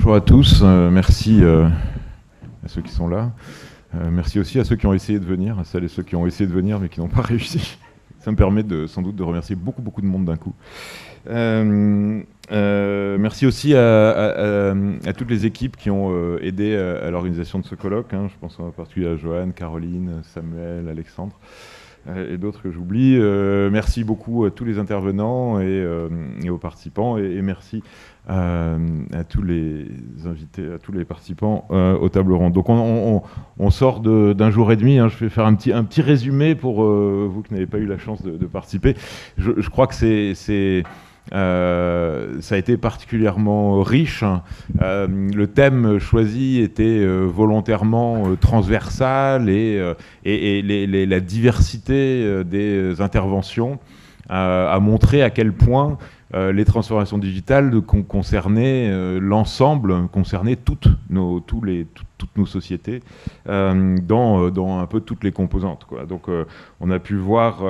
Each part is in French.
Bonjour à tous, merci à ceux qui sont là. Merci aussi à ceux qui ont essayé de venir, à celles et ceux qui ont essayé de venir mais qui n'ont pas réussi. Ça me permet sans doute de remercier beaucoup de monde d'un coup. Merci aussi à toutes les équipes qui ont aidé à l'organisation de ce colloque. Je pense en particulier à Joanne, Caroline, Samuel, Alexandre et d'autres que j'oublie. Merci beaucoup à tous les intervenants et aux participants et merci à tous les invités, à tous les participants aux tables rondes. Donc on sort d'un jour et demi. Je vais faire un petit résumé pour vous qui n'avez pas eu la chance de participer. Je crois que ça a été particulièrement riche. Le thème choisi était volontairement transversal et la diversité des interventions a montré à quel point les transformations digitales concernaient l'ensemble, concernaient toutes nos sociétés dans un peu toutes les composantes, quoi. Donc on a pu voir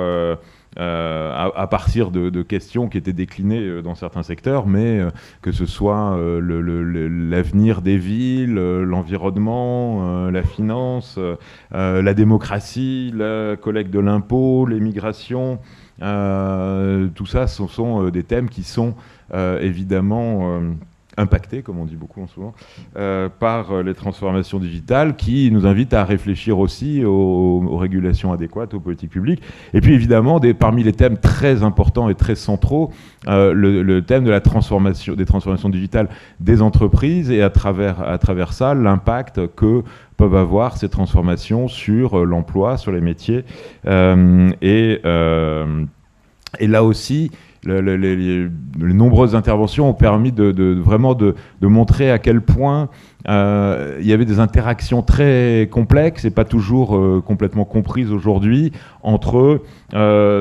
à partir de questions qui étaient déclinées dans certains secteurs, mais que ce soit l'avenir des villes, l'environnement, la finance, la démocratie, la collecte de l'impôt, les migrations, tout ça, ce sont des thèmes qui sont évidemment impactés, comme on dit beaucoup en ce moment, par les transformations digitales qui nous invitent à réfléchir aussi aux régulations adéquates, aux politiques publiques. Et puis évidemment, parmi les thèmes très importants et très centraux, le thème de des transformations digitales des entreprises et à travers ça, l'impact que peuvent avoir ces transformations sur l'emploi, sur les métiers. Et là aussi, les nombreuses interventions ont permis vraiment de montrer à quel point il y avait des interactions très complexes et pas toujours complètement comprises aujourd'hui entre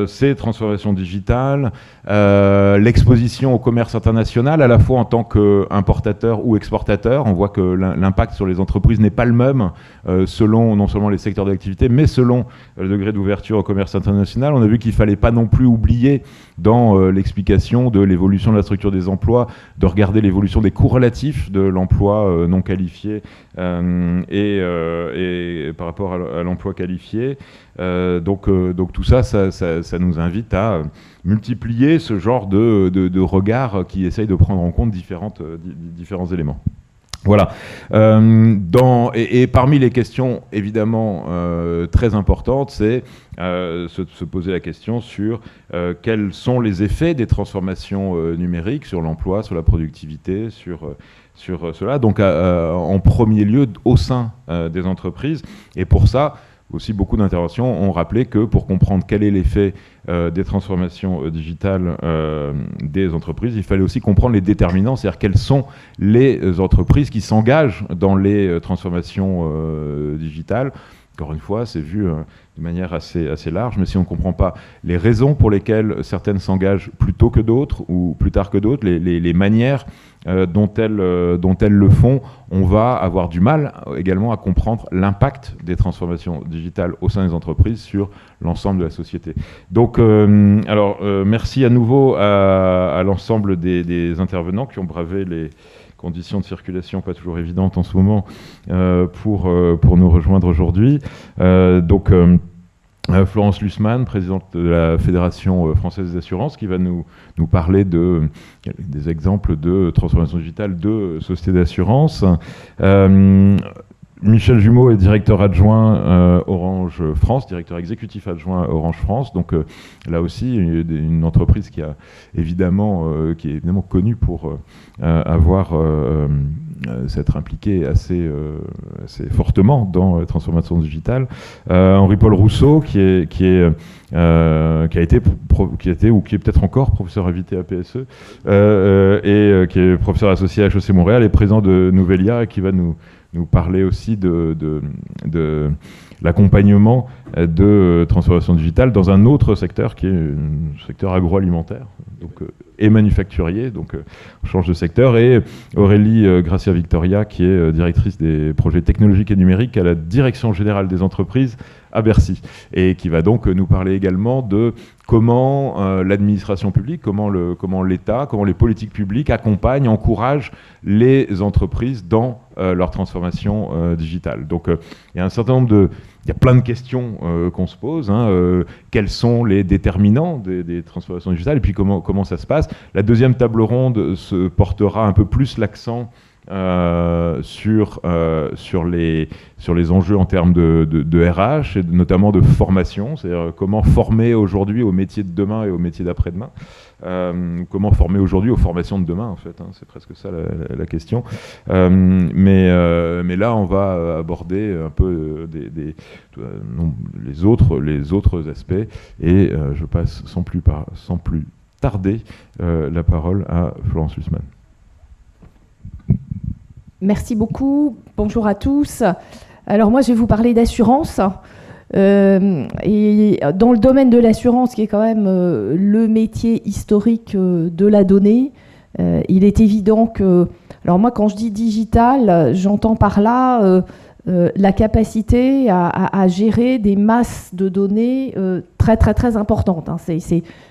ces transformations digitales, l'exposition au commerce international, à la fois en tant qu'importateur ou exportateur. On voit que l'impact sur les entreprises n'est pas le même selon non seulement les secteurs d'activité, mais selon le degré d'ouverture au commerce international. On a vu qu'il ne fallait pas non plus oublier dans l'explication de l'évolution de la structure des emplois, de regarder l'évolution des coûts relatifs de l'emploi non qualifié et par rapport à l'emploi qualifié. Donc tout ça nous invite à multiplier ce genre de regard qui essaye de prendre en compte différents éléments. Voilà. Et parmi les questions évidemment très importantes, c'est se poser la question sur quels sont les effets des transformations numériques sur l'emploi, sur la productivité, sur cela. Donc en premier lieu au sein des entreprises. Et pour ça, aussi beaucoup d'interventions ont rappelé que pour comprendre quel est l'effet des transformations digitales des entreprises, il fallait aussi comprendre les déterminants, c'est-à-dire quelles sont les entreprises qui s'engagent dans les transformations digitales. Encore une fois, c'est vu de manière assez large, mais si on ne comprend pas les raisons pour lesquelles certaines s'engagent plus tôt que d'autres ou plus tard que d'autres, les manières dont elles le font, on va avoir du mal également à comprendre l'impact des transformations digitales au sein des entreprises sur l'ensemble de la société. Donc, merci à nouveau à l'ensemble des intervenants qui ont bravé les conditions de circulation pas toujours évidentes en ce moment pour nous rejoindre aujourd'hui. Florence Lussmann, présidente de la Fédération française des assurances, qui va nous parler des exemples de transformation digitale de sociétés d'assurance. Michel Jumeau est directeur adjoint Orange France, directeur exécutif adjoint Orange France. Donc là aussi, une entreprise qui est évidemment connue pour avoir s'être impliqué assez fortement dans la transformation digitale. Henri-Paul Rousseau, qui a été ou qui est peut-être encore professeur invité à PSE et qui est professeur associé à HEC Montréal et président de Nouvelia et qui va nous parler aussi de l'accompagnement de transformation digitale dans un autre secteur qui est le secteur agroalimentaire et manufacturier. Donc on change de secteur. Et Aurélie Gracia Victoria, qui est directrice des projets technologiques et numériques à la Direction générale des entreprises à Bercy, et qui va donc nous parler également de comment l'administration publique, comment l'État, comment les politiques publiques accompagnent, encouragent les entreprises dans leur transformation digitale. Donc il y a un certain nombre il y a plein de questions qu'on se pose. Quels sont les déterminants des transformations digitales et puis comment ça se passe. La deuxième table ronde se portera un peu plus l'accent sur les enjeux en termes de RH et notamment de formation, c'est-à-dire comment former aujourd'hui aux métiers de demain et aux métiers d'après-demain, comment former aujourd'hui aux formations de demain en fait, c'est presque ça la question. Mais là on va aborder un peu les autres aspects et je passe sans plus tarder la parole à Florence Lussmann. Merci beaucoup. Bonjour à tous. Alors moi, je vais vous parler d'assurance. Et dans le domaine de l'assurance, qui est quand même le métier historique de la donnée, il est évident que... Alors moi, quand je dis digital, j'entends par là la capacité à gérer des masses de données très, très, très importantes.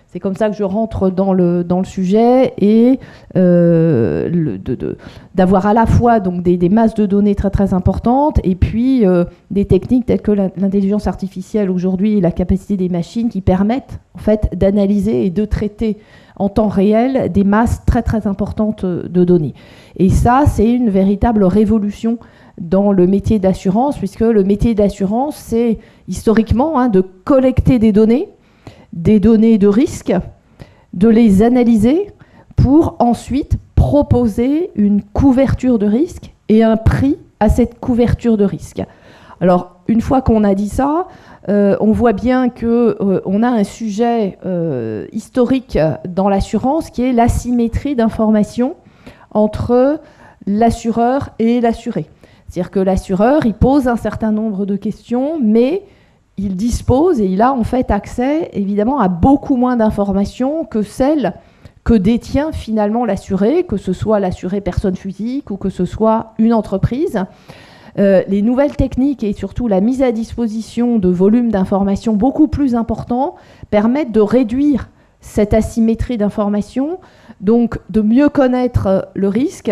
C'est comme ça que je rentre dans le sujet et d'avoir à la fois donc, des masses de données très très importantes et puis des techniques telles que l'intelligence artificielle aujourd'hui et la capacité des machines qui permettent en fait d'analyser et de traiter en temps réel des masses très très importantes de données. Et ça, c'est une véritable révolution dans le métier d'assurance, puisque le métier d'assurance, c'est historiquement de collecter des données de risque, de les analyser pour ensuite proposer une couverture de risque et un prix à cette couverture de risque. Alors, une fois qu'on a dit ça, on voit bien qu'on a un sujet historique dans l'assurance qui est l'asymétrie d'information entre l'assureur et l'assuré. C'est-à-dire que l'assureur, il pose un certain nombre de questions, mais il dispose et il a en fait accès évidemment à beaucoup moins d'informations que celles que détient finalement l'assuré, que ce soit l'assuré personne physique ou que ce soit une entreprise. Les nouvelles techniques et surtout la mise à disposition de volumes d'informations beaucoup plus importants permettent de réduire cette asymétrie d'informations, donc de mieux connaître le risque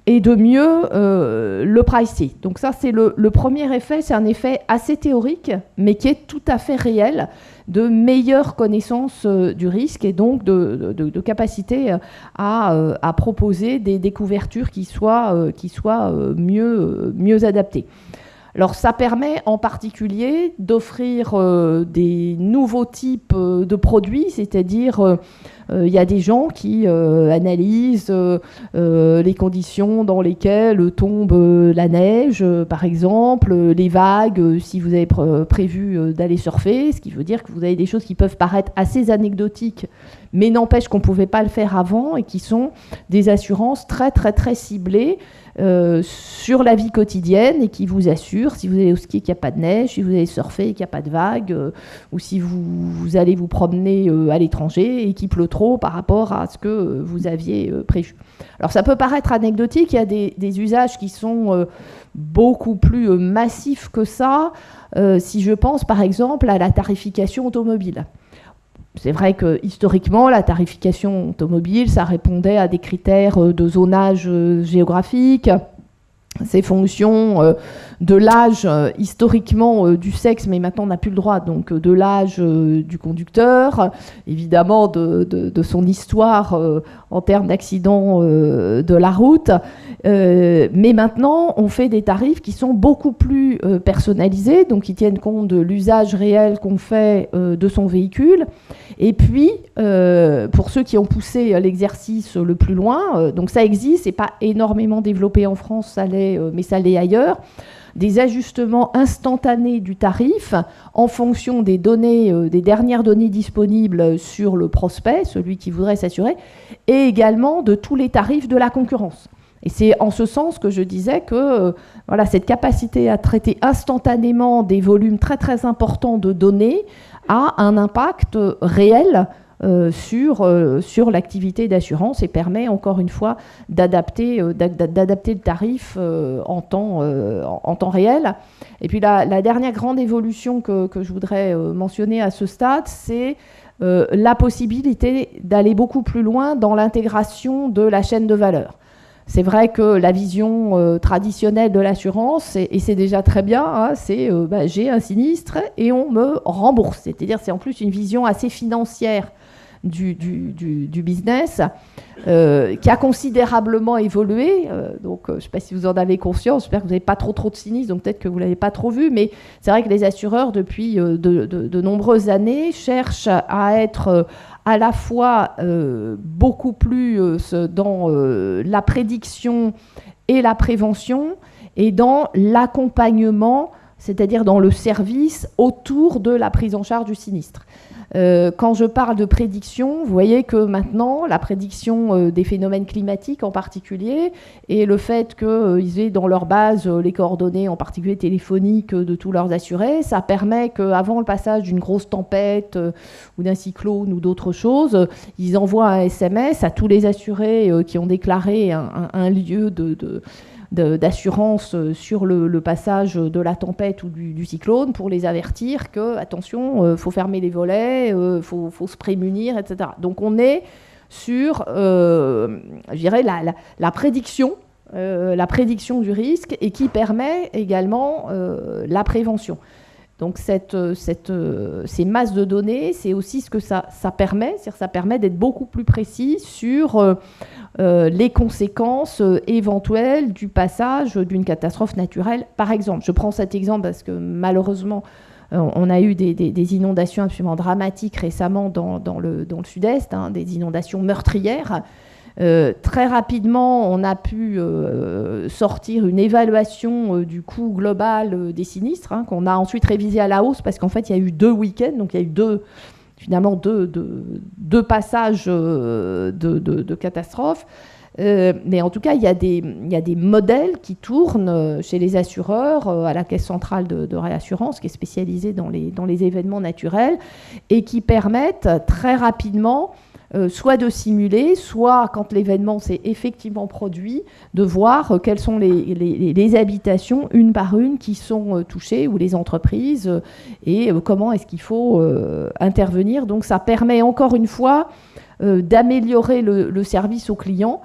et de mieux le pricer. Donc ça, c'est le premier effet, c'est un effet assez théorique, mais qui est tout à fait réel, de meilleure connaissance du risque et donc de capacité à proposer des couvertures qui soient mieux adaptées. Alors ça permet en particulier d'offrir des nouveaux types de produits, c'est-à-dire il y a des gens qui analysent les conditions dans lesquelles tombe la neige, par exemple, les vagues, si vous avez prévu d'aller surfer, ce qui veut dire que vous avez des choses qui peuvent paraître assez anecdotiques, mais n'empêche qu'on ne pouvait pas le faire avant et qui sont des assurances très très très ciblées sur la vie quotidienne et qui vous assurent si vous allez au ski qu'il n'y a pas de neige, si vous allez surfer et qu'il n'y a pas de vagues, ou si vous allez vous promener à l'étranger et qu'il pleut trop par rapport à ce que vous aviez prévu. Alors ça peut paraître anecdotique, il y a des usages qui sont beaucoup plus massifs que ça, si je pense par exemple à la tarification automobile. C'est vrai que historiquement, la tarification automobile, ça répondait à des critères de zonage géographique, ces fonctions de l'âge historiquement du sexe, mais maintenant on n'a plus le droit, donc de l'âge du conducteur, évidemment de son histoire en termes d'accident de la route, mais maintenant on fait des tarifs qui sont beaucoup plus personnalisés, donc qui tiennent compte de l'usage réel qu'on fait de son véhicule, et puis pour ceux qui ont poussé l'exercice le plus loin, donc ça existe, c'est pas énormément développé en France, ça l'est, mais ça l'est ailleurs, des ajustements instantanés du tarif en fonction des données, des dernières données disponibles sur le prospect, celui qui voudrait s'assurer, et également de tous les tarifs de la concurrence. Et c'est en ce sens que je disais que voilà, cette capacité à traiter instantanément des volumes très très importants de données a un impact réel sur l'activité d'assurance et permet encore une fois d'adapter le tarif en temps réel. Et puis la dernière grande évolution que je voudrais mentionner à ce stade, c'est la possibilité d'aller beaucoup plus loin dans l'intégration de la chaîne de valeur. C'est vrai que la vision traditionnelle de l'assurance, et c'est déjà très bien, hein, c'est j'ai un sinistre et on me rembourse. C'est-à-dire c'est en plus une vision assez financière du business qui a considérablement évolué. Donc je ne sais pas si vous en avez conscience, j'espère que vous n'avez pas trop de sinistres, donc peut-être que vous ne l'avez pas trop vu, mais c'est vrai que les assureurs, depuis de nombreuses années, cherchent à être à la fois beaucoup plus dans la prédiction et la prévention et dans l'accompagnement, c'est-à-dire dans le service autour de la prise en charge du sinistre. Quand je parle de prédiction, vous voyez que maintenant, la prédiction des phénomènes climatiques en particulier, et le fait qu'ils aient dans leur base les coordonnées, en particulier téléphoniques, de tous leurs assurés, ça permet qu'avant le passage d'une grosse tempête ou d'un cyclone ou d'autres choses, ils envoient un SMS à tous les assurés qui ont déclaré un lieu d'assurance sur le passage de la tempête ou du cyclone pour les avertir que, attention, faut fermer les volets, faut se prémunir, etc. Donc on est sur, je dirais, la prédiction du risque et qui permet également la prévention. Donc ces masses de données, c'est aussi ce que ça permet, c'est-à-dire ça permet d'être beaucoup plus précis sur les conséquences éventuelles du passage d'une catastrophe naturelle, par exemple. Je prends cet exemple parce que malheureusement, on a eu des inondations absolument dramatiques récemment dans le sud-est, hein, des inondations meurtrières. Très rapidement, on a pu sortir une évaluation du coût global des sinistres, hein, qu'on a ensuite révisé à la hausse parce qu'en fait, il y a eu 2 week-ends, donc il y a eu deux passages de catastrophes. Mais en tout cas, il y a des modèles qui tournent chez les assureurs, à la Caisse centrale de réassurance, qui est spécialisée dans les événements naturels, et qui permettent très rapidement soit de simuler, soit quand l'événement s'est effectivement produit, de voir quelles sont les habitations, une par une, qui sont touchées, ou les entreprises, et comment est-ce qu'il faut intervenir. Donc ça permet encore une fois d'améliorer le service au client,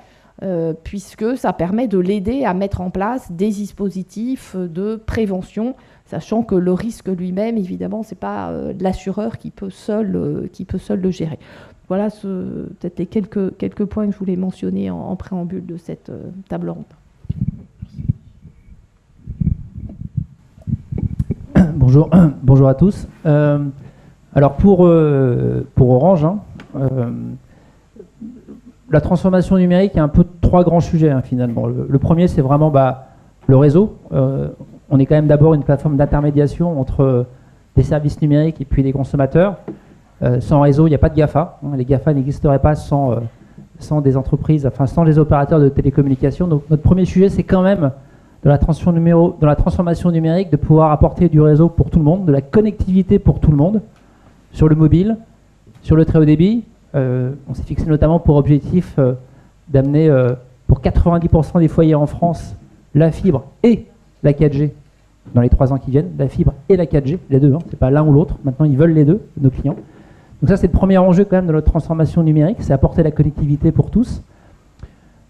puisque ça permet de l'aider à mettre en place des dispositifs de prévention, sachant que le risque lui-même, évidemment, ce n'est pas l'assureur qui peut seul le gérer. Voilà peut-être les quelques points que je voulais mentionner en préambule de cette table ronde. Bonjour à tous. Alors pour Orange, hein, la transformation numérique, il y a un peu 3 grands sujets hein, finalement. Le premier, c'est vraiment le réseau. On est quand même d'abord une plateforme d'intermédiation entre des services numériques et puis les consommateurs. Sans réseau, il n'y a pas de GAFA. Hein. Les GAFA n'existeraient pas sans des entreprises, enfin sans les opérateurs de télécommunications. Donc notre premier sujet, c'est quand même dans la transformation numérique de pouvoir apporter du réseau pour tout le monde, de la connectivité pour tout le monde, sur le mobile, sur le très haut débit. On s'est fixé notamment pour objectif d'amener pour 90% des foyers en France la fibre et la 4G dans les 3 ans qui viennent, la fibre et la 4G, les deux, hein, c'est pas l'un ou l'autre, maintenant ils veulent les deux, nos clients. Donc ça c'est le premier enjeu quand même de notre transformation numérique, c'est apporter la connectivité pour tous.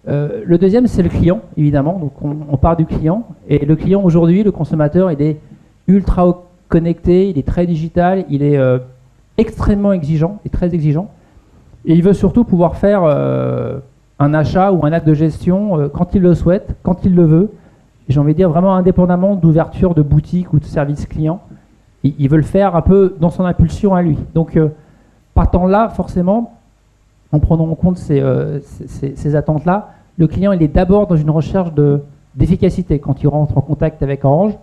Le deuxième c'est le client, évidemment, donc on part du client, et le client aujourd'hui, le consommateur, il est ultra connecté, il est très digital, il est extrêmement exigeant, et très exigeant, et il veut surtout pouvoir faire un achat ou un acte de gestion quand il le souhaite, quand il le veut, et j'ai envie de dire vraiment indépendamment d'ouverture de boutique ou de service client, il veut le faire un peu dans son impulsion à lui. Donc partant là, forcément, en prenant en compte ces attentes-là, le client il est d'abord dans une recherche d'efficacité quand il rentre en contact avec Orange.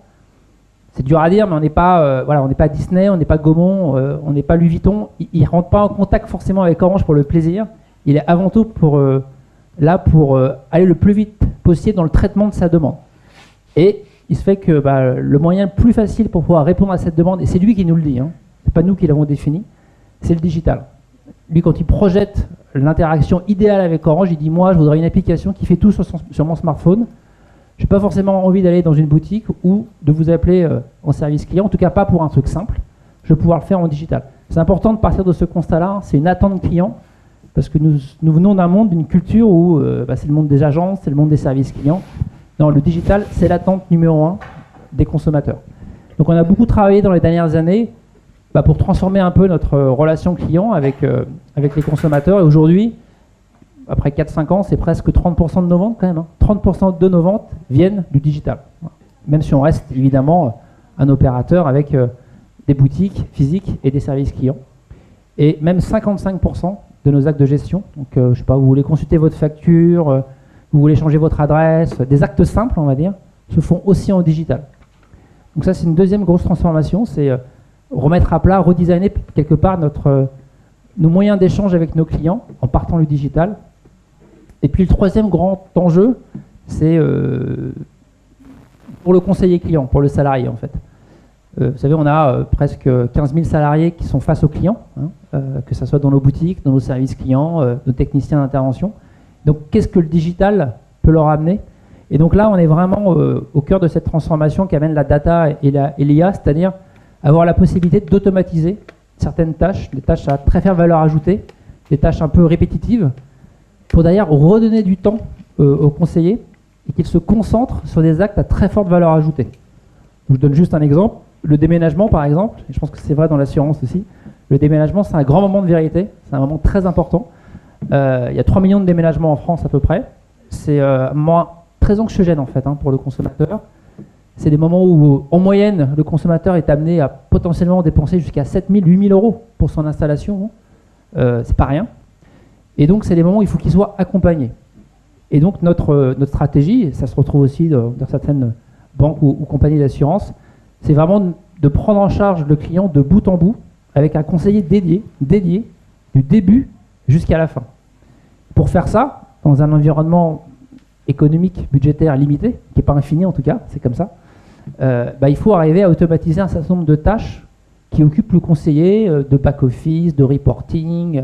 C'est dur à dire, mais on n'est pas, on n'est pas Disney, on n'est pas Gaumont, on n'est pas Louis Vuitton. Il ne rentre pas en contact forcément avec Orange pour le plaisir. Il est avant tout pour aller le plus vite possible dans le traitement de sa demande. Et il se fait que le moyen le plus facile pour pouvoir répondre à cette demande, et c'est lui qui nous le dit, hein, c'est pas nous qui l'avons défini, c'est le digital. Lui, quand il projette l'interaction idéale avec Orange, il dit moi je voudrais une application qui fait tout sur mon smartphone. Je n'ai pas forcément envie d'aller dans une boutique ou de vous appeler en service client, en tout cas pas pour un truc simple. Je vais pouvoir le faire en digital. C'est important de partir de ce constat-là, c'est une attente client, parce que nous venons d'un monde, d'une culture où c'est le monde des agences, c'est le monde des services clients. Non, le digital, c'est l'attente numéro 1 des consommateurs. Donc on a beaucoup travaillé dans les dernières années pour transformer un peu notre relation client avec les consommateurs. Et aujourd'hui, après 4-5 ans, c'est presque 30% de nos ventes quand même. 30% de nos ventes viennent du digital. Même si on reste évidemment un opérateur avec des boutiques physiques et des services clients. Et même 55% de nos actes de gestion, donc je ne sais pas, vous voulez consulter votre facture, vous voulez changer votre adresse, des actes simples on va dire, se font aussi en digital. Donc ça c'est une deuxième grosse transformation, c'est remettre à plat, redesigner quelque part nos moyens d'échange avec nos clients en partant du digital. Et puis le troisième grand enjeu, c'est pour le conseiller client, pour le salarié en fait. Vous savez, on a presque 15 000 salariés qui sont face aux clients, que ce soit dans nos boutiques, dans nos services clients, nos techniciens d'intervention. Donc qu'est-ce que le digital peut leur amener? Et donc là, on est vraiment au cœur de cette transformation qui amène la data et l'IA, c'est-à-dire avoir la possibilité d'automatiser certaines tâches, des tâches à très faible valeur ajoutée, des tâches un peu répétitives, pour d'ailleurs redonner du temps aux conseillers et qu'ils se concentrent sur des actes à très forte valeur ajoutée. Je vous donne juste un exemple. Le déménagement, par exemple, et je pense que c'est vrai dans l'assurance aussi, le déménagement, c'est un grand moment de vérité, c'est un moment très important. Il y a 3 millions de déménagements en France à peu près. C'est un moment très anxiogène en fait pour le consommateur. C'est des moments où, en moyenne, le consommateur est amené à potentiellement dépenser jusqu'à 7 000, 8 000 euros pour son installation. C'est pas rien. Et donc, c'est des moments où il faut qu'il soit accompagné. Et donc, notre stratégie, et ça se retrouve aussi dans certaines banques ou compagnies d'assurance, c'est vraiment de prendre en charge le client de bout en bout avec un conseiller dédié du début jusqu'à la fin. Pour faire ça, dans un environnement économique, budgétaire limité, qui n'est pas infini en tout cas, c'est comme ça, il faut arriver à automatiser un certain nombre de tâches qui occupent le conseiller, de back-office, de reporting,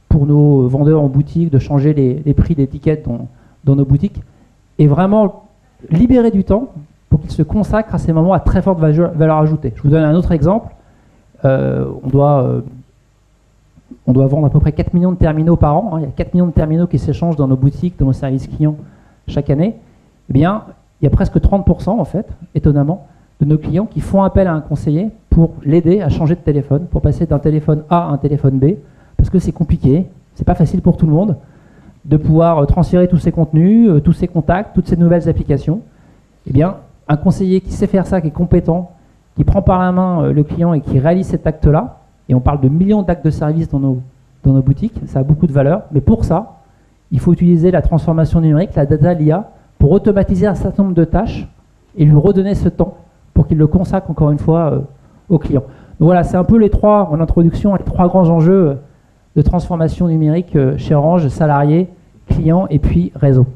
pour nos vendeurs en boutique, de changer les prix d'étiquettes dans nos boutiques, et vraiment libérer du temps pour qu'ils se consacrent à ces moments à très forte valeur ajoutée. Je vous donne un autre exemple. On doit vendre à peu près 4 millions de terminaux par an. Il y a 4 millions de terminaux qui s'échangent dans nos boutiques, dans nos services clients chaque année. Eh bien, il y a presque 30%, en fait, étonnamment, de nos clients qui font appel à un conseiller pour l'aider à changer de téléphone, pour passer d'un téléphone A à un téléphone B, parce que c'est compliqué, c'est pas facile pour tout le monde de pouvoir transférer tous ces contenus, tous ces contacts, toutes ces nouvelles applications. Eh bien, un conseiller qui sait faire ça, qui est compétent, qui prend par la main le client et qui réalise cet acte-là, et on parle de millions d'actes de service dans nos boutiques, ça a beaucoup de valeur, mais pour ça, il faut utiliser la transformation numérique, la data, l'IA, pour automatiser un certain nombre de tâches et lui redonner ce temps pour qu'il le consacre encore une fois au client. Donc voilà, c'est un peu les trois, en introduction, les trois grands enjeux de transformation numérique chez Orange, salariés, clients et puis réseau.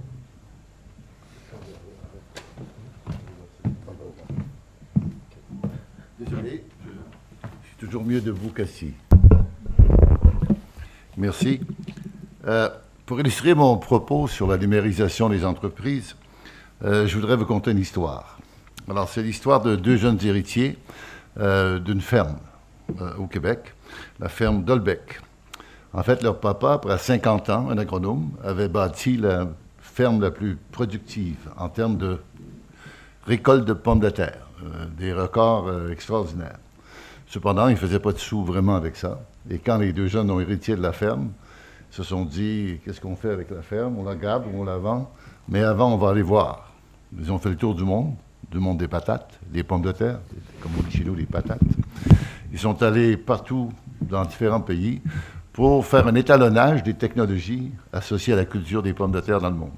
Désolé, c'est toujours mieux debout qu'assis. Merci. Pour illustrer mon propos sur la numérisation des entreprises, je voudrais vous conter une histoire. Alors, c'est l'histoire de deux jeunes héritiers d'une ferme au Québec, la ferme d'Olbec. En fait, leur papa, après 50 ans, un agronome, avait bâti la ferme la plus productive en termes de récolte de pommes de terre, des records extraordinaires. Cependant, il ne faisait pas de sous vraiment avec ça. Et quand les deux jeunes ont hérité de la ferme, ils se sont dit, qu'est-ce qu'on fait avec la ferme? On la garde ou on la vend? Mais avant, on va aller voir. Ils ont fait le tour du monde des patates, des pommes de terre, comme on dit chez nous, les patates. Ils sont allés partout dans différents pays pour faire un étalonnage des technologies associées à la culture des pommes de terre dans le monde.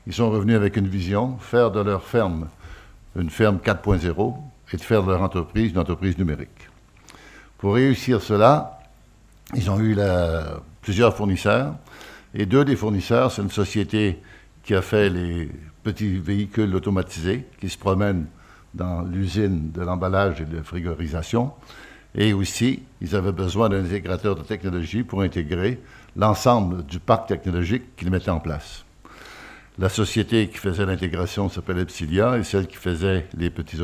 Ils sont revenus avec une vision, faire de leur ferme une ferme 4.0 et de faire de leur entreprise une entreprise numérique. Pour réussir cela, ils ont eu plusieurs fournisseurs, et deux des fournisseurs, c'est une société qui a fait les petits véhicules automatisés qui se promènent dans l'usine de l'emballage et de la frigorisation. Et aussi, ils avaient besoin d'un intégrateur de technologie pour intégrer l'ensemble du parc technologique qu'ils mettaient en place. La société qui faisait l'intégration s'appelle Epsilia et celle qui faisait les petits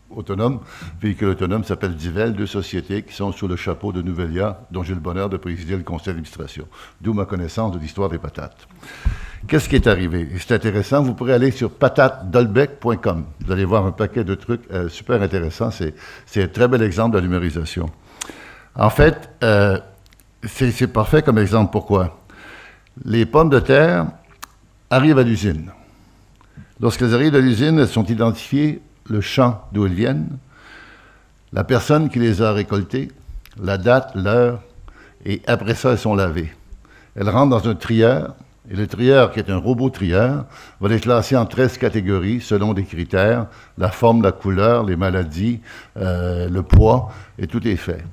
autonomes, véhicules autonomes, s'appelle Divel, deux sociétés qui sont sous le chapeau de Nouvelia, dont j'ai le bonheur de présider le conseil d'administration. D'où ma connaissance de l'histoire des patates. Qu'est-ce qui est arrivé? C'est intéressant, vous pourrez aller sur patatedolbec.com. Vous allez voir un paquet de trucs super intéressants. C'est un très bel exemple de la numérisation. En fait, c'est parfait comme exemple. Pourquoi? Les pommes de terre arrivent à l'usine. Lorsqu'elles arrivent à l'usine, elles sont identifiées, le champ d'où elles viennent, la personne qui les a récoltées, la date, l'heure, et après ça, elles sont lavées. Elles rentrent dans un trieur, et le trieur, qui est un robot trieur, va les classer en 13 catégories selon des critères, la forme, la couleur, les maladies, le poids, et tout est fait.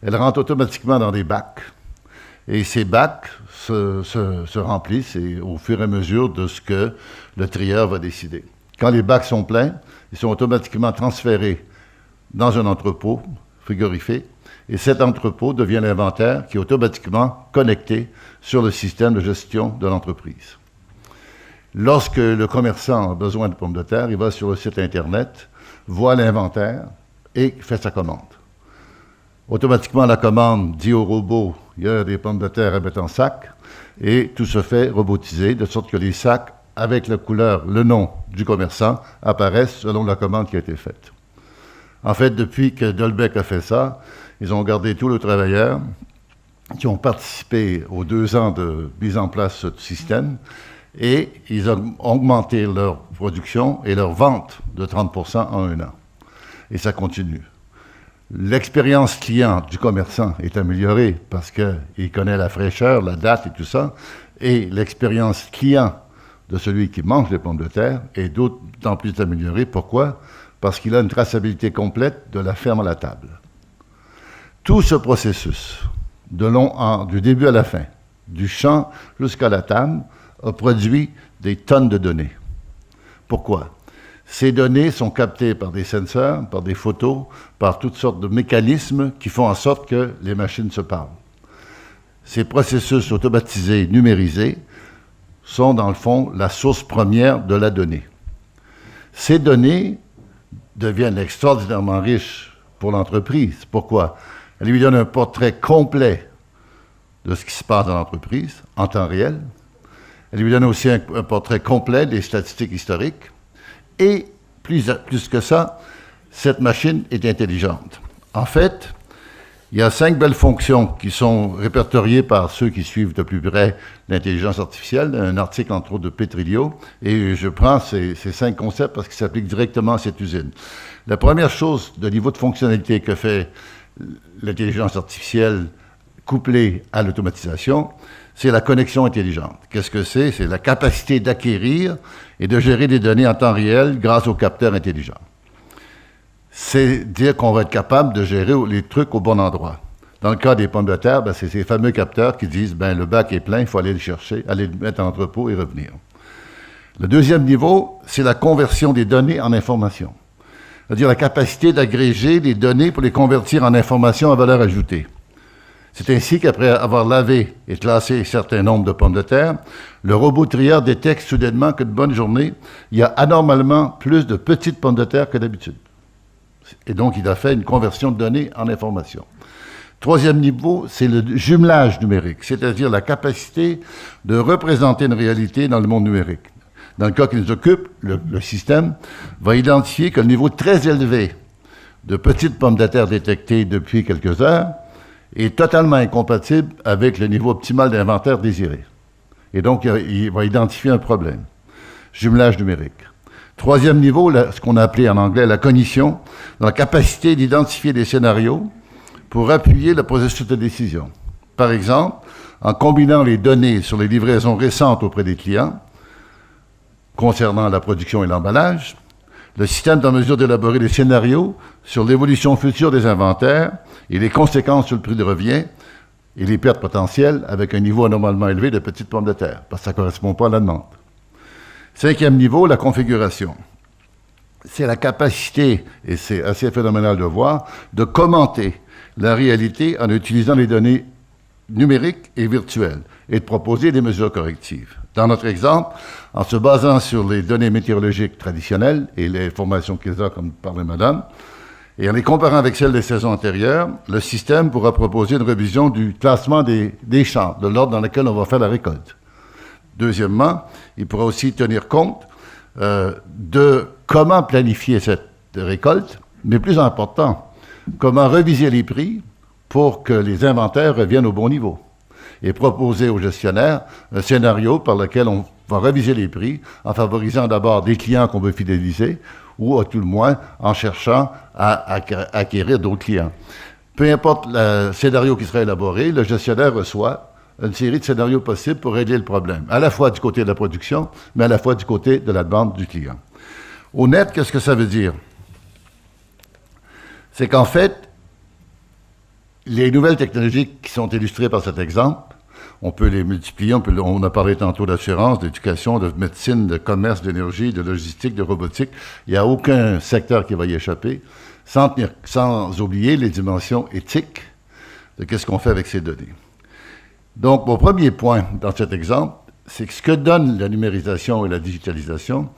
Elles rentrent automatiquement dans des bacs, et ces bacs se remplissent au fur et à mesure de ce que le trieur va décider. Quand les bacs sont pleins, ils sont automatiquement transférés dans un entrepôt frigorifié, et cet entrepôt devient l'inventaire qui est automatiquement connecté sur le système de gestion de l'entreprise. Lorsque le commerçant a besoin de pommes de terre, il va sur le site Internet, voit l'inventaire et fait sa commande. Automatiquement, la commande dit au robot, il y a des pommes de terre à mettre en sac, et tout se fait robotiser, de sorte que les sacs, avec la couleur, le nom du commerçant, apparaissent selon la commande qui a été faite. En fait, depuis que Dolbec a fait ça, ils ont gardé tous les travailleurs qui ont participé aux 2 ans de mise en place de ce système et ils ont augmenté leur production et leur vente de 30% en 1 an. Et ça continue. L'expérience client du commerçant est améliorée parce qu'il connaît la fraîcheur, la date et tout ça, et l'expérience client de celui qui mange les pommes de terre est d'autant plus améliorée. Pourquoi? Parce qu'il a une traçabilité complète de la ferme à la table. Tout ce processus, du début à la fin, du champ jusqu'à la table, a produit des tonnes de données. Pourquoi? Ces données sont captées par des senseurs, par des photos, par toutes sortes de mécanismes qui font en sorte que les machines se parlent. Ces processus automatisés, numérisés, sont dans le fond la source première de la donnée. Ces données deviennent extraordinairement riches pour l'entreprise. Pourquoi? Elles lui donnent un portrait complet de ce qui se passe dans l'entreprise en temps réel. Elles lui donnent aussi un portrait complet des statistiques historiques. Et plus que ça, cette machine est intelligente. En fait, il y a 5 belles fonctions qui sont répertoriées par ceux qui suivent de plus près l'intelligence artificielle, un article entre autres de Petrillo, et je prends ces 5 concepts parce qu'ils s'appliquent directement à cette usine. La première chose de niveau de fonctionnalité que fait l'intelligence artificielle couplée à l'automatisation, c'est la connexion intelligente. Qu'est-ce que c'est? C'est la capacité d'acquérir et de gérer des données en temps réel grâce aux capteurs intelligents. C'est dire qu'on va être capable de gérer les trucs au bon endroit. Dans le cas des pommes de terre, c'est ces fameux capteurs qui disent le bac est plein, il faut aller le chercher, aller le mettre en entrepôt et revenir. Le deuxième niveau, c'est la conversion des données en informations. C'est-à-dire la capacité d'agréger les données pour les convertir en informations à valeur ajoutée. C'est ainsi qu'après avoir lavé et classé un certain nombre de pommes de terre, le robot trieur détecte soudainement qu'une bonne journée, il y a anormalement plus de petites pommes de terre que d'habitude. Et donc, il a fait une conversion de données en informations. Troisième niveau, c'est le jumelage numérique, c'est-à-dire la capacité de représenter une réalité dans le monde numérique. Dans le cas qui nous occupe, le système va identifier que le niveau très élevé de petites pommes de terre détectées depuis quelques heures est totalement incompatible avec le niveau optimal d'inventaire désiré. Et donc, il va identifier un problème. Jumelage numérique. Troisième niveau, ce qu'on a appelé en anglais la cognition, dans la capacité d'identifier des scénarios pour appuyer le processus de décision. Par exemple, en combinant les données sur les livraisons récentes auprès des clients, concernant la production et l'emballage, le système est en mesure d'élaborer des scénarios sur l'évolution future des inventaires et les conséquences sur le prix de revient et les pertes potentielles avec un niveau anormalement élevé de petites pommes de terre, parce que ça ne correspond pas à la demande. 5e niveau, la configuration. C'est la capacité, et c'est assez phénoménal de voir, de commenter la réalité en utilisant les données numériques et virtuelles et de proposer des mesures correctives. Dans notre exemple, en se basant sur les données météorologiques traditionnelles et les formations qu'ils ont, comme parlait madame, et en les comparant avec celles des saisons antérieures, le système pourra proposer une révision du classement des champs, de l'ordre dans lequel on va faire la récolte. Deuxièmement, il pourra aussi tenir compte de comment planifier cette récolte, mais plus important, comment reviser les prix pour que les inventaires reviennent au bon niveau et proposer aux gestionnaires un scénario par lequel on va reviser les prix en favorisant d'abord des clients qu'on veut fidéliser ou à tout le moins en cherchant à acquérir d'autres clients. Peu importe le scénario qui sera élaboré, le gestionnaire reçoit une série de scénarios possibles pour régler le problème, à la fois du côté de la production, mais à la fois du côté de la demande du client. Au net, qu'est-ce que ça veut dire? C'est qu'en fait, les nouvelles technologies qui sont illustrées par cet exemple, on peut les multiplier, on a parlé tantôt d'assurance, d'éducation, de médecine, de commerce, d'énergie, de logistique, de robotique. Il n'y a aucun secteur qui va y échapper, sans oublier les dimensions éthiques de qu'est-ce qu'on fait avec ces données. Donc, mon premier point dans cet exemple, c'est que ce que donne la numérisation et la digitalisation,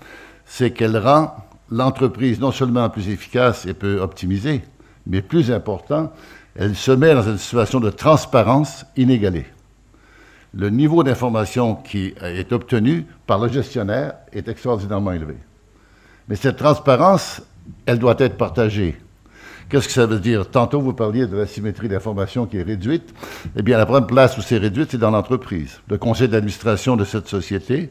c'est qu'elle rend l'entreprise non seulement plus efficace et peut optimiser, mais plus important, elle se met dans une situation de transparence inégalée. Le niveau d'information qui est obtenu par le gestionnaire est extraordinairement élevé. Mais cette transparence, elle doit être partagée. Qu'est-ce que ça veut dire? Tantôt, vous parliez de la symétrie d'information qui est réduite. Eh bien, la première place où c'est réduite, c'est dans l'entreprise. Le conseil d'administration de cette société,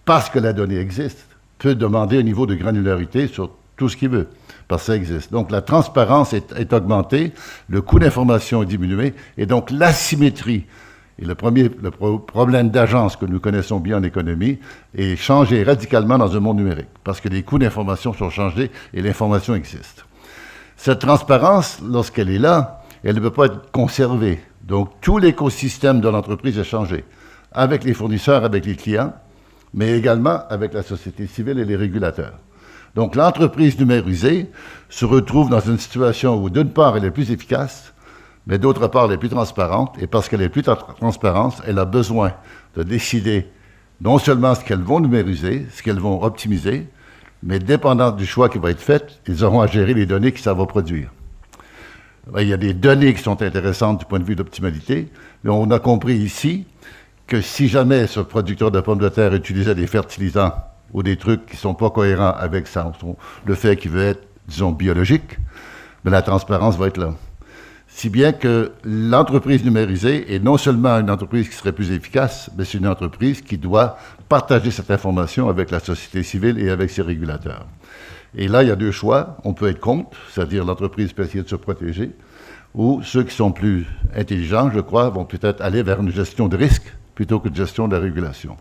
parce que la donnée existe, peut demander un niveau de granularité sur tout ce qu'il veut, parce que ça existe. Donc, la transparence est augmentée, le coût d'information est diminué, et donc l'asymétrie, et le problème d'agence que nous connaissons bien en économie, est changé radicalement dans un monde numérique, parce que les coûts d'information sont changés et l'information existe. Cette transparence, lorsqu'elle est là, elle ne peut pas être conservée. Donc, tout l'écosystème de l'entreprise est changé, avec les fournisseurs, avec les clients, mais également avec la société civile et les régulateurs. Donc, l'entreprise numérisée se retrouve dans une situation où, d'une part, elle est plus efficace, mais d'autre part, elle est plus transparente, et parce qu'elle est plus transparente, elle a besoin de décider non seulement ce qu'elles vont numériser, ce qu'elles vont optimiser, mais dépendant du choix qui va être fait, ils auront à gérer les données que ça va produire. Il y a des données qui sont intéressantes du point de vue d'optimalité, mais on a compris ici que si jamais ce producteur de pommes de terre utilisait des fertilisants ou des trucs qui ne sont pas cohérents avec le fait qu'il veut être, disons, biologique, mais la transparence va être là. Si bien que l'entreprise numérisée est non seulement une entreprise qui serait plus efficace, mais c'est une entreprise qui doit partager cette information avec la société civile et avec ses régulateurs. Et là, il y a deux choix. On peut être contre, c'est-à-dire l'entreprise peut essayer de se protéger, ou ceux qui sont plus intelligents, je crois, vont peut-être aller vers une gestion de risque plutôt que de gestion de la régulation.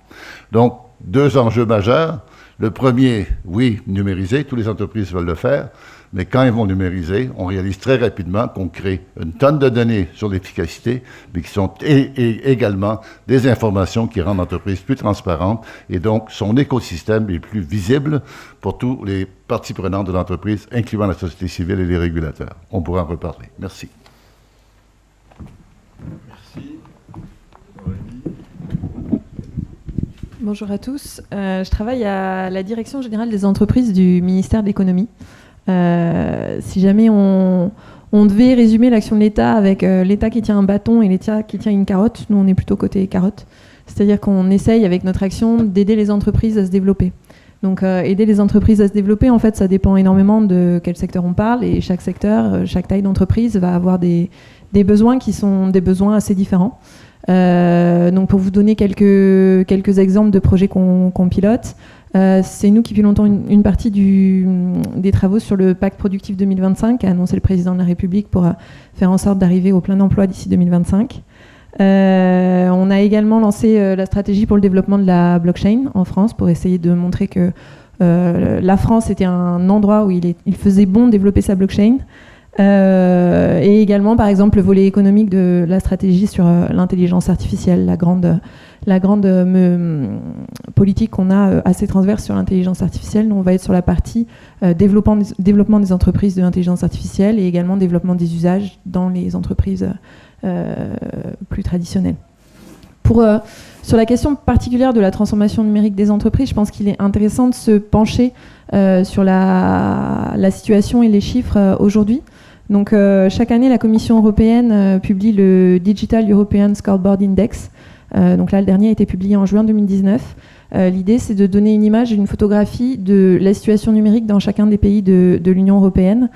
Donc, deux enjeux majeurs. Le premier, oui, numériser, toutes les entreprises veulent le faire, mais quand ils vont numériser, on réalise très rapidement qu'on crée une tonne de données sur l'efficacité, mais qui sont également des informations qui rendent l'entreprise plus transparente et donc son écosystème est plus visible pour tous les parties prenantes de l'entreprise, incluant la société civile et les régulateurs. On pourra en reparler. Merci. Merci. Bonjour à tous. Je travaille à la Direction générale des entreprises du ministère de l'économie. Si jamais on devait résumer l'action de l'État avec l'État qui tient un bâton et l'État qui tient une carotte, nous on est plutôt côté carotte. C'est-à-dire qu'on essaye avec notre action d'aider les entreprises à se développer. Donc aider les entreprises à se développer, en fait, ça dépend énormément de quel secteur on parle et chaque secteur, chaque taille d'entreprise va avoir des besoins qui sont des besoins assez différents. Donc pour vous donner quelques exemples de projets qu'on pilote, c'est nous qui pilotons une partie des travaux sur le pacte productif 2025 qu'a annoncé le président de la République pour faire en sorte d'arriver au plein emploi d'ici 2025. On a également lancé la stratégie pour le développement de la blockchain en France pour essayer de montrer que la France était un endroit où il faisait bon développer sa blockchain. Et également, par exemple, le volet économique de la stratégie sur l'intelligence artificielle, la grande politique qu'on a assez transverse sur l'intelligence artificielle. Nous, on va être sur la partie développement des entreprises de l'intelligence artificielle et également développement des usages dans les entreprises plus traditionnelles. Sur la question particulière de la transformation numérique des entreprises, je pense qu'il est intéressant de se pencher sur la situation et les chiffres aujourd'hui. Donc, chaque année, la Commission européenne publie le Digital European Scoreboard Index. Donc là, le dernier a été publié en juin 2019. L'idée, c'est de donner une image et une photographie de la situation numérique dans chacun des pays de l'Union européenne,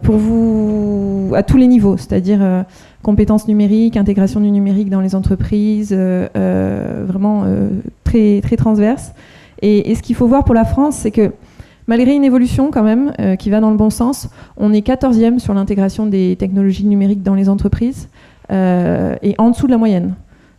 pour vous, à tous les niveaux, c'est-à-dire compétences numériques, intégration du numérique dans les entreprises, vraiment très, très transverse. Et ce qu'il faut voir pour la France, c'est que malgré une évolution quand même qui va dans le bon sens, on est 14e sur l'intégration des technologies numériques dans les entreprises et en dessous de la moyenne.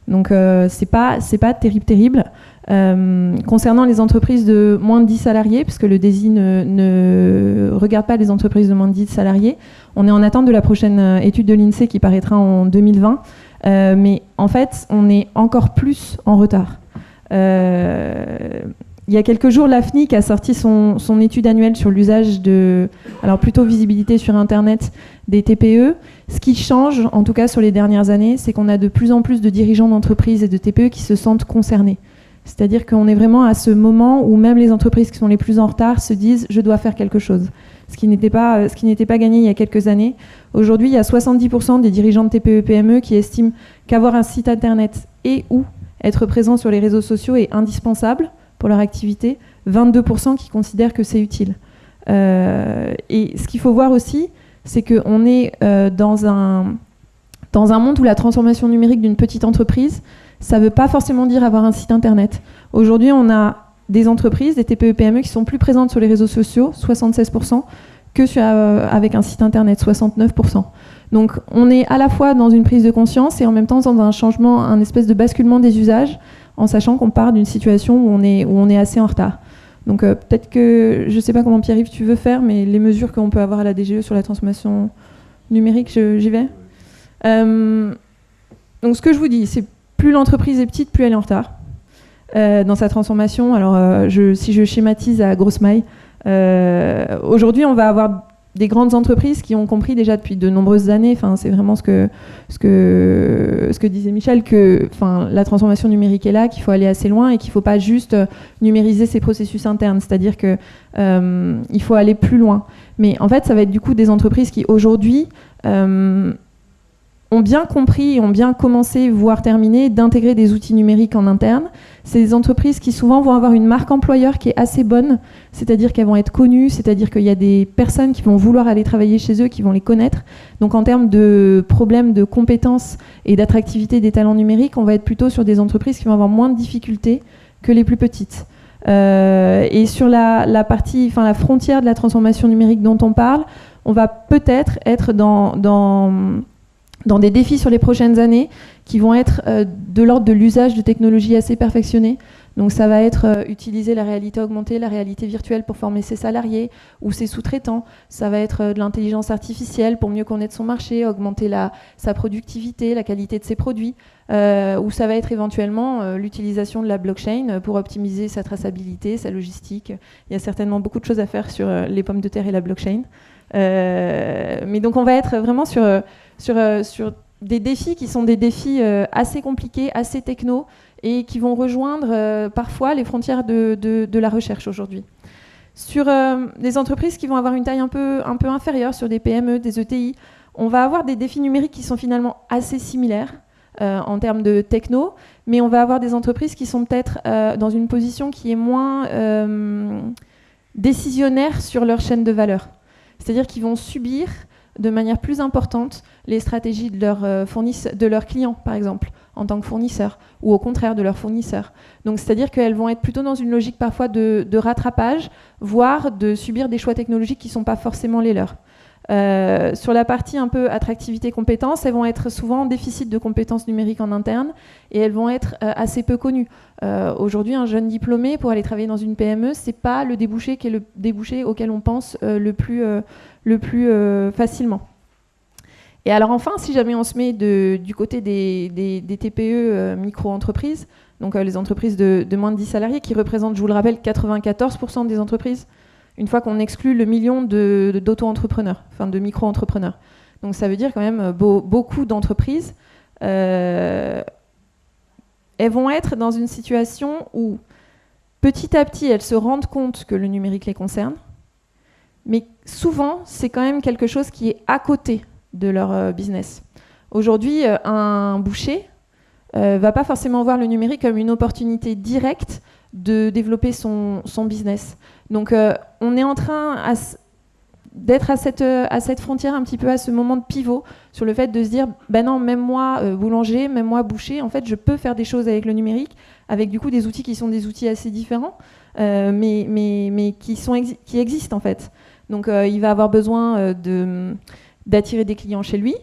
Donc c'est pas terrible. Concernant les entreprises de moins de 10 salariés, puisque le DESI ne regarde pas les entreprises de moins de 10 salariés, on est en attente de la prochaine étude de l'INSEE qui paraîtra en 2020. Mais en fait, on est encore plus en retard. Il y a quelques jours, l'AFNIC a sorti son étude annuelle sur l'usage alors plutôt visibilité sur Internet des TPE. Ce qui change, en tout cas sur les dernières années, c'est qu'on a de plus en plus de dirigeants d'entreprises et de TPE qui se sentent concernés. C'est-à-dire qu'on est vraiment à ce moment où même les entreprises qui sont les plus en retard se disent « je dois faire quelque chose ». Ce qui n'était pas gagné il y a quelques années. Aujourd'hui, il y a 70% des dirigeants de TPE-PME qui estiment qu'avoir un site Internet et ou être présent sur les réseaux sociaux est indispensable pour leur activité, 22% qui considèrent que c'est utile. Et ce qu'il faut voir aussi, c'est qu'on est dans un monde où la transformation numérique d'une petite entreprise, ça ne veut pas forcément dire avoir un site Internet. Aujourd'hui, on a des entreprises, des TPE-PME qui sont plus présentes sur les réseaux sociaux, 76%, que avec un site Internet, 69%. Donc on est à la fois dans une prise de conscience et en même temps dans un changement, un espèce de basculement des usages, en sachant qu'on part d'une situation où on est assez en retard. Donc peut-être que, je ne sais pas comment Pierre-Yves tu veux faire, mais les mesures qu'on peut avoir à la DGE sur la transformation numérique, j'y vais. Donc ce que je vous dis, c'est plus l'entreprise est petite, plus elle est en retard dans sa transformation. Alors si je schématise à grosse maille, aujourd'hui on va avoir des grandes entreprises qui ont compris déjà depuis de nombreuses années, c'est vraiment ce que disait Michel, que la transformation numérique est là, qu'il faut aller assez loin et qu'il ne faut pas juste numériser ses processus internes, c'est-à-dire qu'il faut aller plus loin. Mais en fait, ça va être du coup des entreprises qui aujourd'hui ont bien compris et ont bien commencé, voire terminé, d'intégrer des outils numériques en interne. C'est des entreprises qui souvent vont avoir une marque employeur qui est assez bonne, c'est-à-dire qu'elles vont être connues, c'est-à-dire qu'il y a des personnes qui vont vouloir aller travailler chez eux, qui vont les connaître. Donc en termes de problèmes de compétences et d'attractivité des talents numériques, on va être plutôt sur des entreprises qui vont avoir moins de difficultés que les plus petites. Et sur la partie, la frontière de la transformation numérique dont on parle, on va peut-être être dans des défis sur les prochaines années qui vont être de l'ordre de l'usage de technologies assez perfectionnées. Donc ça va être utiliser la réalité augmentée, la réalité virtuelle pour former ses salariés ou ses sous-traitants. Ça va être de l'intelligence artificielle pour mieux connaître son marché, augmenter sa productivité, la qualité de ses produits. Ou ça va être éventuellement l'utilisation de la blockchain pour optimiser sa traçabilité, sa logistique. Il y a certainement beaucoup de choses à faire sur les pommes de terre et la blockchain. Mais donc on va être vraiment sur des défis qui sont des défis assez compliqués, assez techno, et qui vont rejoindre parfois les frontières de la recherche aujourd'hui. Sur des entreprises qui vont avoir une taille un peu inférieure, sur des PME, des ETI, on va avoir des défis numériques qui sont finalement assez similaires en termes de techno, mais on va avoir des entreprises qui sont peut-être dans une position qui est moins décisionnaire sur leur chaîne de valeur. C'est-à-dire qu'ils vont subir de manière plus importante les stratégies de leurs clients, par exemple, en tant que fournisseurs, ou au contraire de leurs fournisseurs. Donc, c'est-à-dire qu'elles vont être plutôt dans une logique parfois de rattrapage, voire de subir des choix technologiques qui ne sont pas forcément les leurs. Sur la partie un peu attractivité compétences, elles vont être souvent en déficit de compétences numériques en interne et elles vont être assez peu connues. Aujourd'hui, un jeune diplômé pour aller travailler dans une PME, c'est pas le débouché qui est le débouché auquel on pense le plus facilement. Et alors enfin, si jamais on se met du côté des TPE micro-entreprises, donc les entreprises de moins de 10 salariés qui représentent, je vous le rappelle, 94% des entreprises, une fois qu'on exclut le million d'auto-entrepreneurs, enfin de micro-entrepreneurs. Donc ça veut dire quand même beaucoup d'entreprises, elles vont être dans une situation où petit à petit elles se rendent compte que le numérique les concerne, mais souvent c'est quand même quelque chose qui est à côté de leur business. Aujourd'hui, un boucher va pas forcément voir le numérique comme une opportunité directe de développer son business. Donc on est en train d'être à cette frontière, un petit peu à ce moment de pivot, sur le fait de se dire, ben non, même moi boulanger, même moi boucher, en fait je peux faire des choses avec le numérique, avec du coup des outils qui sont des outils assez différents, mais qui existent en fait. Donc il va avoir besoin d'attirer des clients chez lui.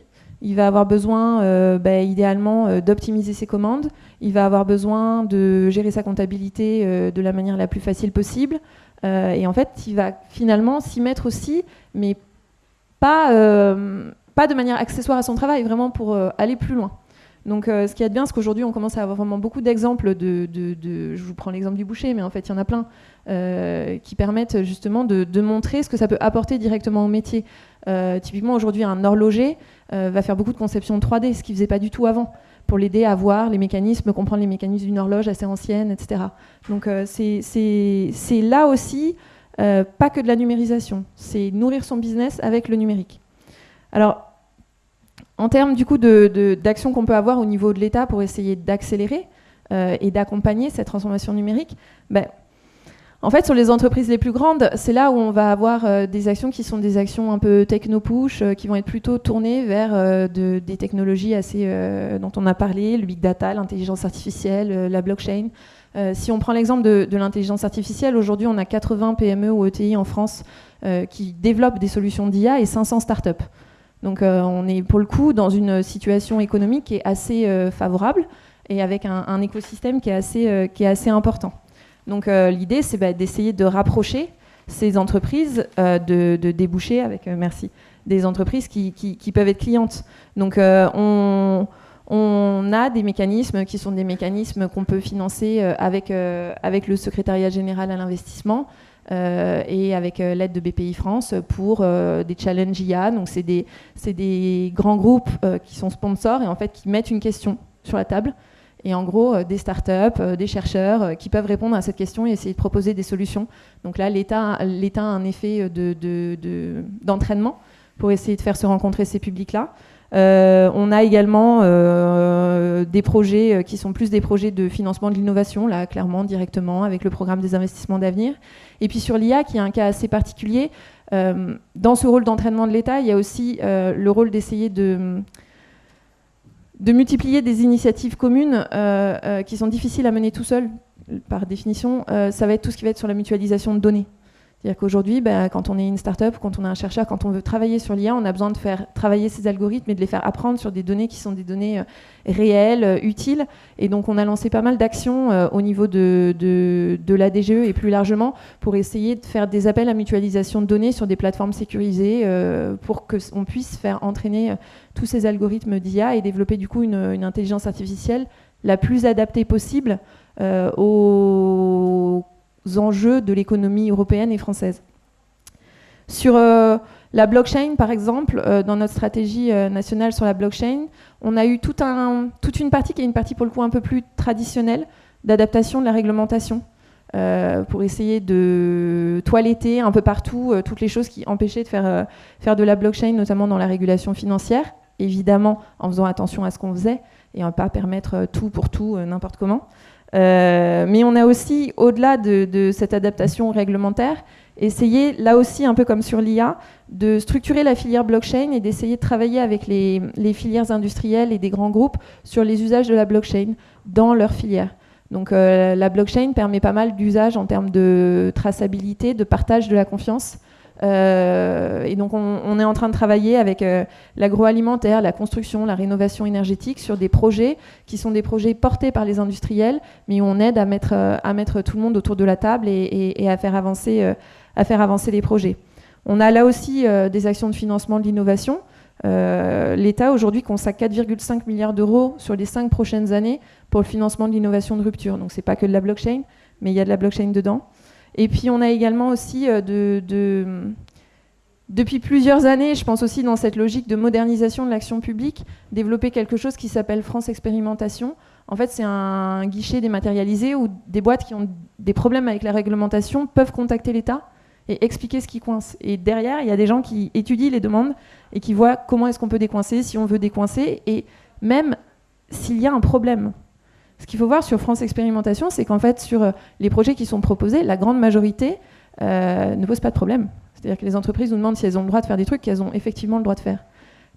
Il va avoir besoin, idéalement, d'optimiser ses commandes. Il va avoir besoin de gérer sa comptabilité de la manière la plus facile possible. Et en fait, il va finalement s'y mettre aussi, mais pas de manière accessoire à son travail, vraiment pour aller plus loin. Donc, ce qui est bien, c'est qu'aujourd'hui, on commence à avoir vraiment beaucoup d'exemples je vous prends l'exemple du boucher, mais en fait, il y en a plein qui permettent justement de montrer ce que ça peut apporter directement au métier. Typiquement, aujourd'hui, un horloger va faire beaucoup de conception 3D, ce qu'il ne faisait pas du tout avant, pour l'aider à voir les mécanismes, comprendre les mécanismes d'une horloge assez ancienne, etc. Donc, c'est là aussi pas que de la numérisation, c'est nourrir son business avec le numérique. Alors, en termes du coup d'actions qu'on peut avoir au niveau de l'État pour essayer d'accélérer et d'accompagner cette transformation numérique, en fait, sur les entreprises les plus grandes, c'est là où on va avoir des actions qui sont des actions un peu techno-push, qui vont être plutôt tournées vers des technologies assez, dont on a parlé, le big data, l'intelligence artificielle, la blockchain. Si on prend l'exemple de l'intelligence artificielle, aujourd'hui, on a 80 PME ou ETI en France qui développent des solutions d'IA et 500 startups. Donc on est pour le coup dans une situation économique qui est assez favorable et avec un écosystème qui est assez important. Donc l'idée, c'est d'essayer de rapprocher ces entreprises de déboucher avec des entreprises qui peuvent être clientes. Donc on a des mécanismes qui sont des mécanismes qu'on peut financer avec le secrétariat général à l'investissement et avec l'aide de BPI France pour des challenges IA. Donc c'est des grands groupes qui sont sponsors et en fait qui mettent une question sur la table. Et en gros, des startups, des chercheurs qui peuvent répondre à cette question et essayer de proposer des solutions. Donc là, l'État a un effet d'entraînement pour essayer de faire se rencontrer ces publics-là. On a également des projets qui sont plus des projets de financement de l'innovation, là, clairement, directement, avec le programme des investissements d'avenir. Et puis sur l'IA, qui est un cas assez particulier, dans ce rôle d'entraînement de l'État, il y a aussi le rôle d'essayer de multiplier des initiatives communes qui sont difficiles à mener tout seul, par définition. Ça va être tout ce qui va être sur la mutualisation de données. C'est-à-dire qu'aujourd'hui, quand on est une start-up, quand on est un chercheur, quand on veut travailler sur l'IA, on a besoin de faire travailler ces algorithmes et de les faire apprendre sur des données qui sont des données réelles, utiles. Et donc, on a lancé pas mal d'actions au niveau de la DGE et plus largement pour essayer de faire des appels à mutualisation de données sur des plateformes sécurisées pour qu'on puisse faire entraîner tous ces algorithmes d'IA et développer du coup une intelligence artificielle la plus adaptée possible aux enjeux de l'économie européenne et française. Sur la blockchain, par exemple, dans notre stratégie nationale sur la blockchain, on a eu toute une partie qui est une partie pour le coup un peu plus traditionnelle d'adaptation de la réglementation pour essayer de toiletter un peu partout toutes les choses qui empêchaient de faire de la blockchain, notamment dans la régulation financière, évidemment en faisant attention à ce qu'on faisait et à ne pas permettre tout pour tout n'importe comment. Mais on a aussi, au-delà de cette adaptation réglementaire, essayé, là aussi un peu comme sur l'IA, de structurer la filière blockchain et d'essayer de travailler avec les filières industrielles et des grands groupes sur les usages de la blockchain dans leur filière. Donc la blockchain permet pas mal d'usages en termes de traçabilité, de partage de la confiance. Et donc on est en train de travailler avec l'agroalimentaire, la construction, la rénovation énergétique sur des projets qui sont des projets portés par les industriels, mais où on aide à mettre tout le monde autour de la table et à faire avancer les projets. On a là aussi des actions de financement de l'innovation. L'État aujourd'hui consacre 4,5 milliards d'euros sur les 5 prochaines années pour le financement de l'innovation de rupture. Donc c'est pas que de la blockchain, mais il y a de la blockchain dedans. Et puis on a également aussi depuis plusieurs années, je pense aussi dans cette logique de modernisation de l'action publique, développer quelque chose qui s'appelle France Expérimentation. En fait, c'est un guichet dématérialisé où des boîtes qui ont des problèmes avec la réglementation peuvent contacter l'État et expliquer ce qui coince. Et derrière, il y a des gens qui étudient les demandes et qui voient comment est-ce qu'on peut décoincer, si on veut décoincer, et même s'il y a un problème. Ce qu'il faut voir sur France Expérimentation, c'est qu'en fait, sur les projets qui sont proposés, la grande majorité ne pose pas de problème. C'est-à-dire que les entreprises nous demandent si elles ont le droit de faire des trucs qu'elles ont effectivement le droit de faire.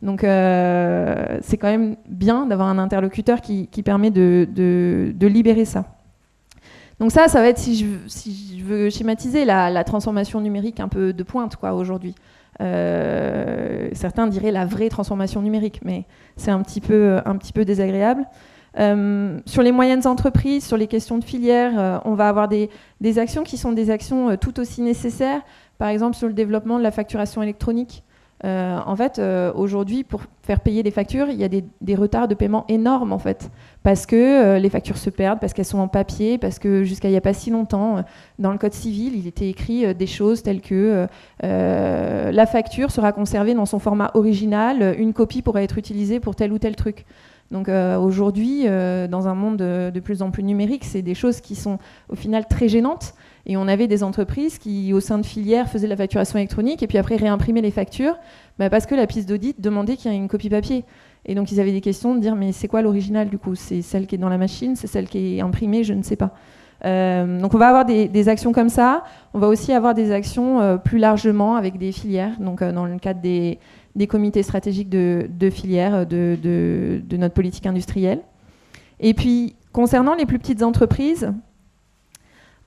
Donc c'est quand même bien d'avoir un interlocuteur qui permet de libérer ça. Donc ça va être, si je veux schématiser, la transformation numérique un peu de pointe quoi, aujourd'hui. Certains diraient la vraie transformation numérique, mais c'est un petit peu désagréable. Sur les moyennes entreprises, sur les questions de filière, on va avoir des actions qui sont des actions tout aussi nécessaires. Par exemple, sur le développement de la facturation électronique. En fait, aujourd'hui, pour faire payer les factures, il y a des retards de paiement énormes, en fait, parce que les factures se perdent, parce qu'elles sont en papier, parce que jusqu'à il n'y a pas si longtemps, dans le Code civil, il était écrit des choses telles que la facture sera conservée dans son format original, une copie pourra être utilisée pour tel ou tel truc. Donc aujourd'hui, dans un monde de plus en plus numérique, c'est des choses qui sont au final très gênantes. Et on avait des entreprises qui, au sein de filières, faisaient la facturation électronique et puis après réimprimaient les factures parce que la piste d'audit demandait qu'il y ait une copie papier. Et donc ils avaient des questions de dire mais c'est quoi l'original du coup? C'est celle qui est dans la machine? C'est celle qui est imprimée? Je ne sais pas. Donc on va avoir des actions comme ça. On va aussi avoir des actions plus largement avec des filières. Donc dans le cadre des comités stratégiques de filières de notre politique industrielle. Et puis concernant les plus petites entreprises,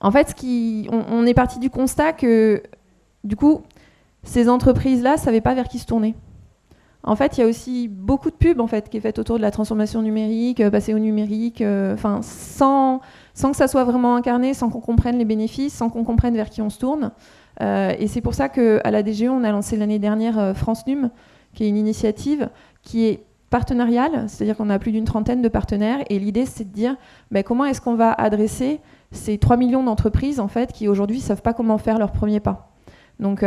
en fait, on est parti du constat que, du coup, ces entreprises-là ne savaient pas vers qui se tourner. En fait, il y a aussi beaucoup de pubs en fait, qui est faite autour de la transformation numérique, passer au numérique, sans que ça soit vraiment incarné, sans qu'on comprenne les bénéfices, sans qu'on comprenne vers qui on se tourne. Et c'est pour ça qu'à la DGE, on a lancé l'année dernière France Num, qui est une initiative qui est partenariale, c'est-à-dire qu'on a plus d'une trentaine de partenaires. Et l'idée, c'est de dire comment est-ce qu'on va adresser ces 3 millions d'entreprises en fait, qui aujourd'hui ne savent pas comment faire leur premier pas. Donc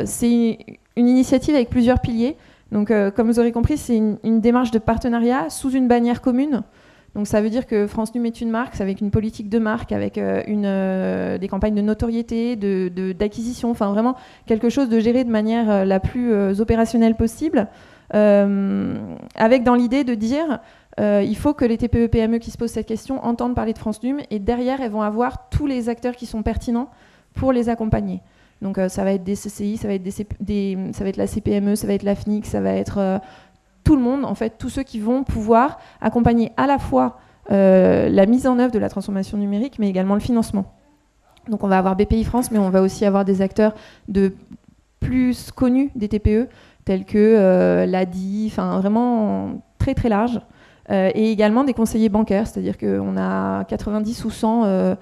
c'est une initiative avec plusieurs piliers. Donc comme vous aurez compris, c'est une démarche de partenariat sous une bannière commune. Donc ça veut dire que France Num est une marque, c'est avec une politique de marque, avec des campagnes de notoriété, d'acquisition, enfin vraiment quelque chose de géré de manière la plus opérationnelle possible, avec dans l'idée de dire il faut que les TPE-PME qui se posent cette question entendent parler de France Num et derrière, elles vont avoir tous les acteurs qui sont pertinents pour les accompagner. Donc ça va être des CCI, ça va être la CPME, ça va être la FNIC, ça va être tout le monde, en fait, tous ceux qui vont pouvoir accompagner à la fois la mise en œuvre de la transformation numérique, mais également le financement. Donc on va avoir BPI France, mais on va aussi avoir des acteurs de plus connus des TPE, tels que l'ADI, enfin vraiment très très large. Et également des conseillers bancaires, c'est-à-dire qu'on a 90 ou 100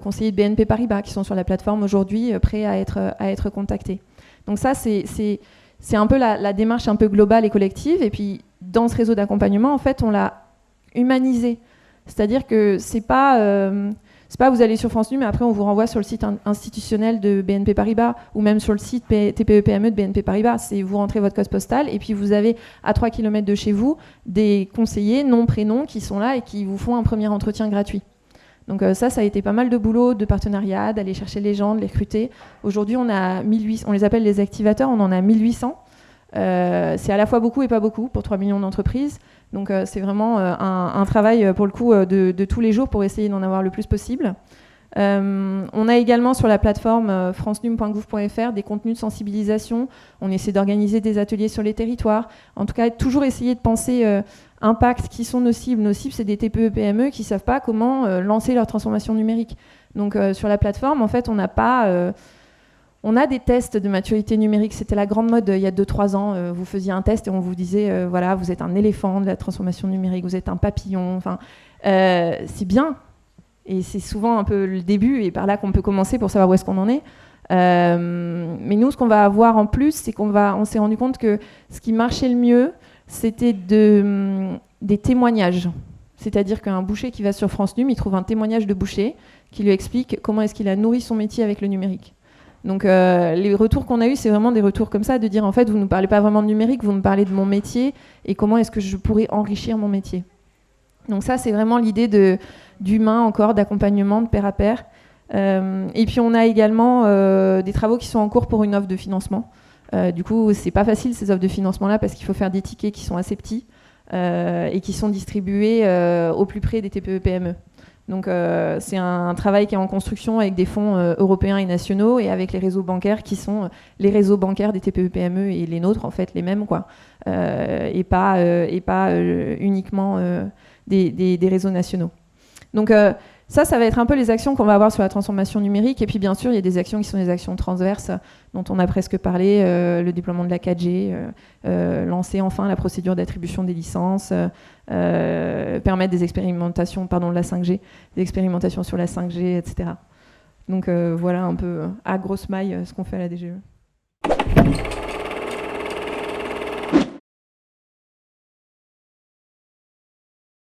conseillers de BNP Paribas qui sont sur la plateforme aujourd'hui, prêts à être contactés. Donc ça, c'est un peu la démarche un peu globale et collective. Et puis, dans ce réseau d'accompagnement, en fait, on l'a humanisé. C'est-à-dire que c'est pas vous allez sur France Num, mais après, on vous renvoie sur le site institutionnel de BNP Paribas ou même sur le site TPE-PME de BNP Paribas. C'est vous rentrez votre code postal et puis vous avez à 3 km de chez vous des conseillers, nom, prénom, qui sont là et qui vous font un premier entretien gratuit. Donc ça a été pas mal de boulot, de partenariat, d'aller chercher les gens, de les recruter. Aujourd'hui, on a 1800, on les appelle les activateurs, on en a 1800. C'est à la fois beaucoup et pas beaucoup pour 3 millions d'entreprises. Donc c'est vraiment un travail pour le coup de tous les jours pour essayer d'en avoir le plus possible. On a également sur la plateforme francenum.gouv.fr des contenus de sensibilisation. On essaie d'organiser des ateliers sur les territoires. En tout cas, toujours essayer de penser impact, qui sont nos cibles. Nos cibles, c'est des TPE-PME qui ne savent pas comment lancer leur transformation numérique. Donc sur la plateforme, en fait, on n'a pas On a des tests de maturité numérique. C'était la grande mode il y a 2-3 ans. Vous faisiez un test et on vous disait, voilà, vous êtes un éléphant de la transformation numérique, vous êtes un papillon. Enfin, c'est bien. Et c'est souvent un peu le début et par là qu'on peut commencer pour savoir où est-ce qu'on en est. Mais nous, ce qu'on va avoir en plus, c'est on s'est rendu compte que ce qui marchait le mieux, c'était des témoignages. C'est-à-dire qu'un boucher qui va sur France Num, il trouve un témoignage de boucher qui lui explique comment est-ce qu'il a nourri son métier avec le numérique. Donc les retours qu'on a eus, c'est vraiment des retours comme ça, de dire en fait, vous ne parlez pas vraiment de numérique, vous me parlez de mon métier et comment est-ce que je pourrais enrichir mon métier. Donc ça, c'est vraiment l'idée d'humain encore, d'accompagnement de pair à pair. Et puis on a également des travaux qui sont en cours pour une offre de financement. Du coup, c'est pas facile ces offres de financement-là parce qu'il faut faire des tickets qui sont assez petits et qui sont distribués au plus près des TPE-PME. Donc c'est un travail qui est en construction avec des fonds européens et nationaux et avec les réseaux bancaires qui sont les réseaux bancaires des TPE-PME et les nôtres en fait les mêmes quoi, et pas uniquement des réseaux nationaux. Donc ça va être un peu les actions qu'on va avoir sur la transformation numérique. Et puis bien sûr, il y a des actions qui sont des actions transverses dont on a presque parlé, le déploiement de la 4G, lancer enfin la procédure d'attribution des licences, permettre des expérimentations, de la 5G, des expérimentations sur la 5G, etc. Donc voilà un peu à grosse maille ce qu'on fait à la DGE.